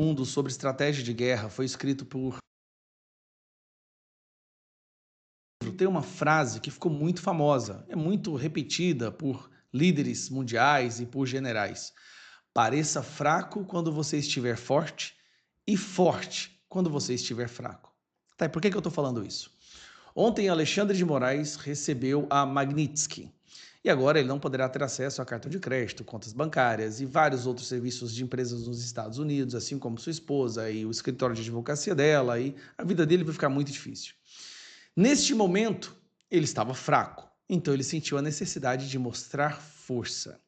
Mundo sobre estratégia de guerra foi escrito por. Tem uma frase que ficou muito famosa, é muito repetida por líderes mundiais e por generais. Pareça fraco quando você estiver forte e forte quando você estiver fraco. Tá, e por que eu estou falando isso? Ontem, Alexandre de Moraes recebeu a Magnitsky. E agora ele não poderá ter acesso a cartão de crédito, contas bancárias e vários outros serviços de empresas nos Estados Unidos, assim como sua esposa e o escritório de advocacia dela, e a vida dele vai ficar muito difícil. Neste momento, ele estava fraco, então ele sentiu a necessidade de mostrar força.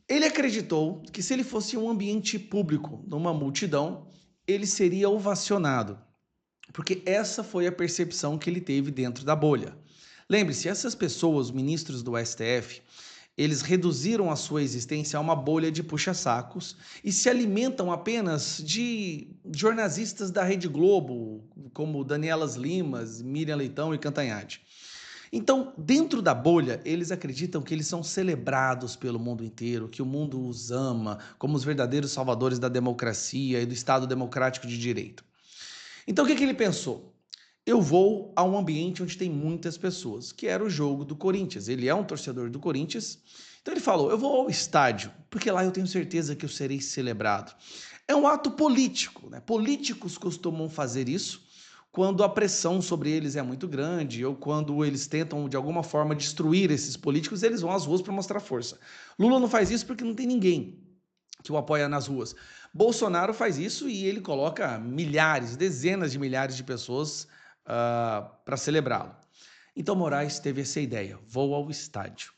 Ele acreditou que se ele fosse em um ambiente público, numa multidão, ele seria ovacionado, porque essa foi a percepção que ele teve dentro da bolha. Lembre-se, essas pessoas, ministros do STF, eles reduziram a sua existência a uma bolha de puxa-sacos e se alimentam apenas de jornalistas da Rede Globo, como Danielas Limas, Miriam Leitão e Cantanhede. Então, dentro da bolha, eles acreditam que eles são celebrados pelo mundo inteiro, que o mundo os ama como os verdadeiros salvadores da democracia e do Estado democrático de direito. Então, o que ele pensou? Eu vou a um ambiente onde tem muitas pessoas, que era o jogo do Corinthians. Ele é um torcedor do Corinthians, então ele falou: eu vou ao estádio, porque lá eu tenho certeza que eu serei celebrado. É um ato político, né? Políticos costumam fazer isso quando a pressão sobre eles é muito grande ou quando eles tentam de alguma forma destruir esses políticos, eles vão às ruas para mostrar força. Lula não faz isso porque não tem ninguém que o apoia nas ruas. Bolsonaro faz isso e ele coloca milhares, dezenas de milhares de pessoas para celebrá-lo. Então Moraes teve essa ideia: vou ao estádio.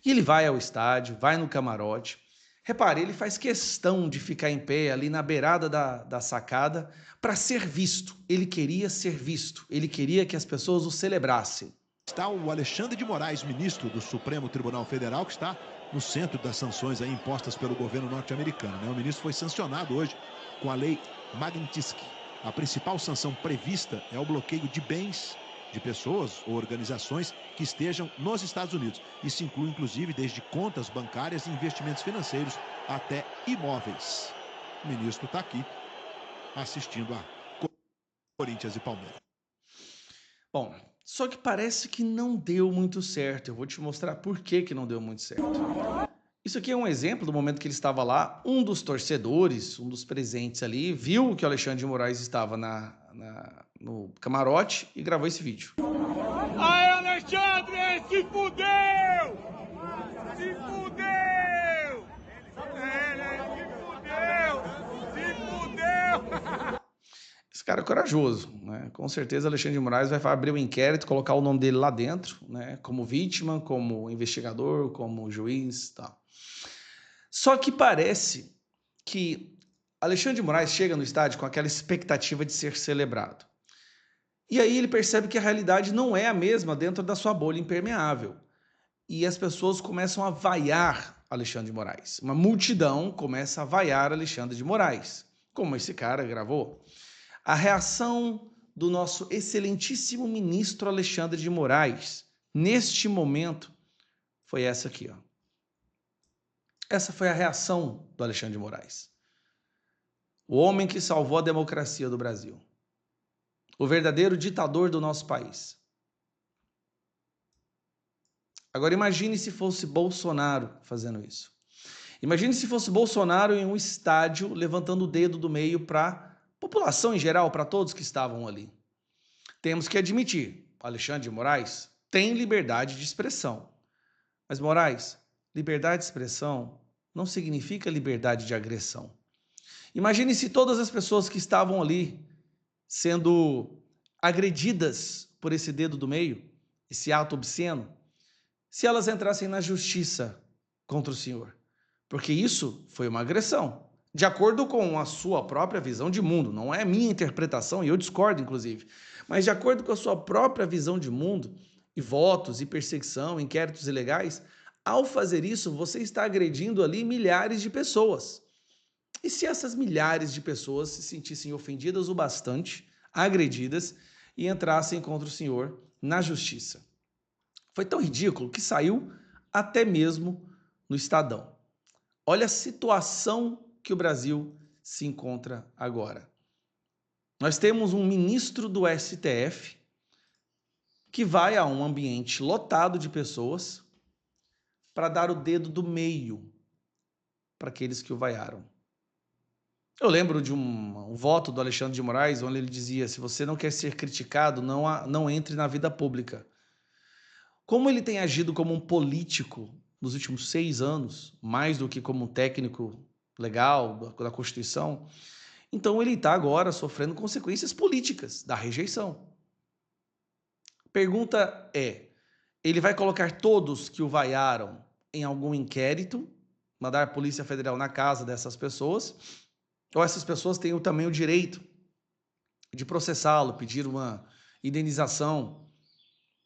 E ele vai ao estádio, vai no camarote. Repare, ele faz questão de ficar em pé ali na beirada da sacada para ser visto. Ele queria ser visto, ele queria que as pessoas o celebrassem. Está o Alexandre de Moraes, ministro do Supremo Tribunal Federal, que está no centro das sanções aí impostas pelo governo norte-americano, né? O ministro foi sancionado hoje com a lei Magnitsky. A principal sanção prevista é o bloqueio de bens de pessoas ou organizações que estejam nos Estados Unidos. Isso inclui, inclusive, desde contas bancárias e investimentos financeiros até imóveis. O ministro está aqui assistindo a Corinthians e Palmeiras. Bom, só que parece que não deu muito certo. Eu vou te mostrar por que não deu muito certo. Isso aqui é um exemplo do momento que ele estava lá. Um dos torcedores, um dos presentes ali, viu que o Alexandre de Moraes estava no camarote e gravou esse vídeo. Aí, Alexandre, se fudeu! Se fudeu! Se fudeu! Esse cara é corajoso, né? Com certeza Alexandre de Moraes vai abrir um inquérito, colocar o nome dele lá dentro, né? Como vítima, como investigador, como juiz, tal. Só que parece que Alexandre de Moraes chega no estádio com aquela expectativa de ser celebrado. E aí ele percebe que a realidade não é a mesma dentro da sua bolha impermeável. E as pessoas começam a vaiar Alexandre de Moraes. Uma multidão começa a vaiar Alexandre de Moraes, como esse cara gravou. A reação do nosso excelentíssimo ministro Alexandre de Moraes, neste momento, foi essa aqui, ó. Essa foi a reação do Alexandre de Moraes. O homem que salvou a democracia do Brasil. O verdadeiro ditador do nosso país. Agora imagine se fosse Bolsonaro fazendo isso. Imagine se fosse Bolsonaro em um estádio levantando o dedo do meio para a população em geral, para todos que estavam ali. Temos que admitir, Alexandre de Moraes tem liberdade de expressão. Mas Moraes, liberdade de expressão não significa liberdade de agressão. Imagine se todas as pessoas que estavam ali sendo agredidas por esse dedo do meio, esse ato obsceno, se elas entrassem na justiça contra o senhor. Porque isso foi uma agressão. De acordo com a sua própria visão de mundo, não é minha interpretação, e eu discordo, inclusive, mas de acordo com a sua própria visão de mundo, e votos, e perseguição, inquéritos ilegais, ao fazer isso, você está agredindo ali milhares de pessoas. E se essas milhares de pessoas se sentissem ofendidas o bastante, agredidas, e entrassem contra o senhor na justiça? Foi tão ridículo que saiu até mesmo no Estadão. Olha a situação que o Brasil se encontra agora. Nós temos um ministro do STF que vai a um ambiente lotado de pessoas para dar o dedo do meio para aqueles que o vaiaram. Eu lembro de um voto do Alexandre de Moraes, onde ele dizia: se você não quer ser criticado, não entre na vida pública. Como ele tem agido como um político nos últimos 6 anos, mais do que como um técnico legal da Constituição, então ele está agora sofrendo consequências políticas da rejeição. Pergunta é: ele vai colocar todos que o vaiaram em algum inquérito, mandar a Polícia Federal na casa dessas pessoas, ou essas pessoas têm também o direito de processá-lo, pedir uma indenização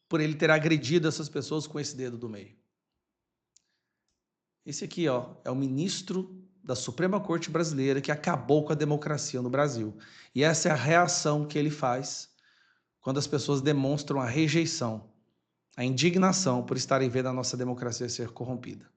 por ele ter agredido essas pessoas com esse dedo do meio? Esse aqui, ó, é o ministro da Suprema Corte Brasileira que acabou com a democracia no Brasil. E essa é a reação que ele faz quando as pessoas demonstram a rejeição, a indignação por estarem vendo a nossa democracia ser corrompida.